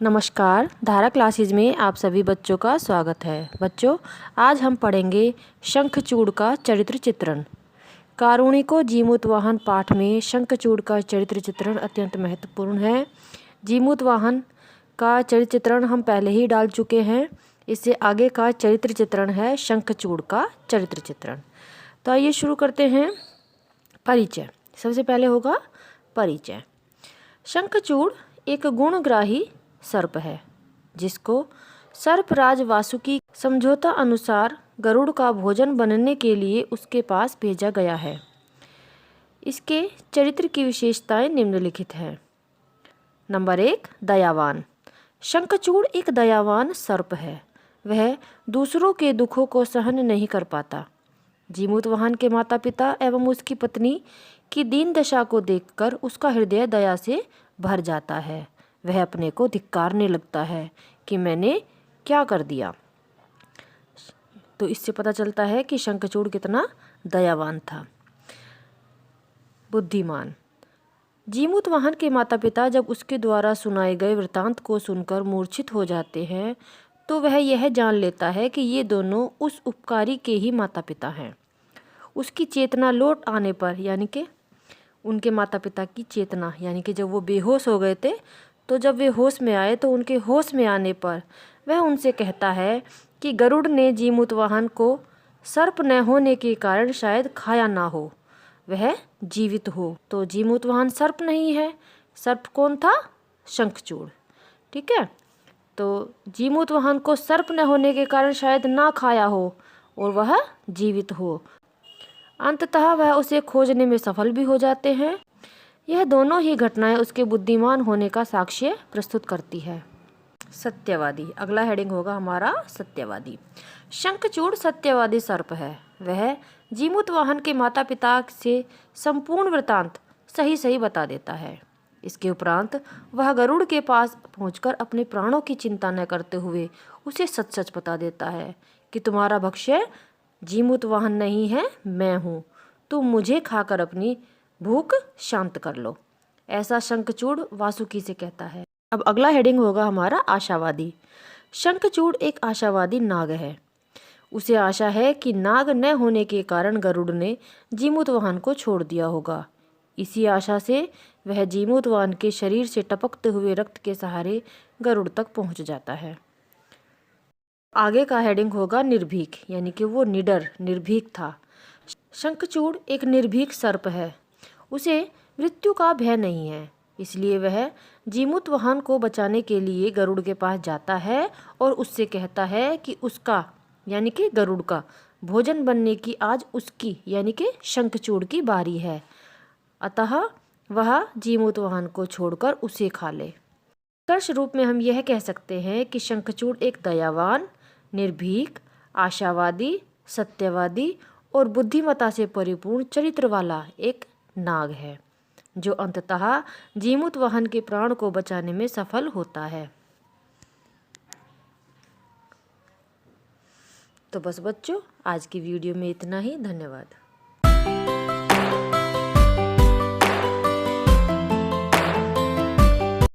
नमस्कार, धारा क्लासेज में आप सभी बच्चों का स्वागत है। बच्चों, आज हम पढ़ेंगे शंखचूड़ का चरित्र चित्रण। कारुणिको जीमूतवाहन पाठ में शंखचूड़ का चरित्र चित्रण अत्यंत महत्वपूर्ण है। जीमूतवाहन का चरित्र चित्रण हम पहले ही डाल चुके हैं। इससे आगे का चरित्र चित्रण है शंखचूड़ का चरित्र चित्रण। तो आइए शुरू करते हैं। परिचय सबसे पहले होगा परिचय। शंखचूड़ एक गुणग्राही सर्प है, जिसको सर्पराज वासुकी समझौता अनुसार गरुड़ का भोजन बनने के लिए उसके पास भेजा गया है। इसके चरित्र की विशेषताएं निम्नलिखित हैं। नंबर 1, दयावान। शंखचूड़ एक दयावान सर्प है। वह दूसरों के दुखों को सहन नहीं कर पाता। जीमूतवाहन के माता पिता एवं उसकी पत्नी की दीन दशा को देखकर उसका हृदय दया से भर जाता है। वह अपने को धिक्कारने लगता है कि मैंने क्या कर दिया। तो इससे पता चलता है कि शंखचूड़ कितना दयावान था। बुद्धिमान। जीमूतवाहन के माता पिता जब उसके द्वारा सुनाए गए वृतांत को सुनकर मूर्छित हो जाते हैं, तो वह यह जान लेता है कि ये दोनों उस उपकारी के ही माता पिता हैं। उसकी चेतना लौट आने पर, यानी कि उनके माता पिता की चेतना, यानी कि जब वो बेहोश हो गए थे, तो जब वे होश में आए तो उनके होश में आने पर वह उनसे कहता है कि गरुड़ ने जीमूतवाहन को सर्प न होने के कारण शायद खाया ना हो, वह जीवित हो। तो जीमूतवाहन सर्प नहीं है। सर्प कौन था? शंखचूड़। ठीक है। तो जीमूतवाहन को सर्प न होने के कारण शायद ना खाया हो और वह जीवित हो। अंततः वह उसे खोजने में सफल भी हो जाते हैं। यह दोनों ही घटनाएं उसके बुद्धिमान होने का साक्ष्य प्रस्तुत करती है। सत्यवादी। अगला हेडिंग होगा हमारा सत्यवादी। शंखचूड़ सत्यवादी सर्प है। वह जीमूतवाहन के माता पिता से संपूर्ण वृतांत सही सही बता देता है। इसके उपरांत वह गरुड़ के पास पहुंचकर अपने प्राणों की चिंता न करते हुए उसे सच सच बता देता है कि तुम्हारा भक्ष्य जीमूतवाहन नहीं है, मैं हूँ। तुम मुझे खाकर अपनी भूख शांत कर लो। ऐसा शंखचूड़ वासुकी से कहता है। अब अगला हेडिंग होगा हमारा आशावादी। शंखचूड़ एक आशावादी नाग है। उसे आशा है कि नाग न होने के कारण गरुड़ ने जीमूतवाहन को छोड़ दिया होगा। इसी आशा से वह जीमूतवाहन के शरीर से टपकते हुए रक्त के सहारे गरुड़ तक पहुंच जाता है। आगे का हेडिंग होगा निर्भीक, यानी कि वो निडर निर्भीक था। शंखचूड़ एक निर्भीक सर्प है। उसे मृत्यु का भय नहीं है, इसलिए वह जीमूतवाहन को बचाने के लिए गरुड़ के पास जाता है और उससे कहता है कि उसका, यानी कि गरुड़ का भोजन बनने की आज उसकी, यानी कि शंखचूड़ की बारी है। अतः वह जीमूतवाहन को छोड़कर उसे खा ले। निष्कर्ष रूप में हम यह कह सकते हैं कि शंखचूड़ एक दयावान, निर्भीक, आशावादी, सत्यवादी और बुद्धिमत्ता से परिपूर्ण चरित्र वाला एक नाग है, जो अंततः जीमूतवाहन के प्राण को बचाने में सफल होता है। तो बस बच्चों, आज की वीडियो में इतना ही। धन्यवाद।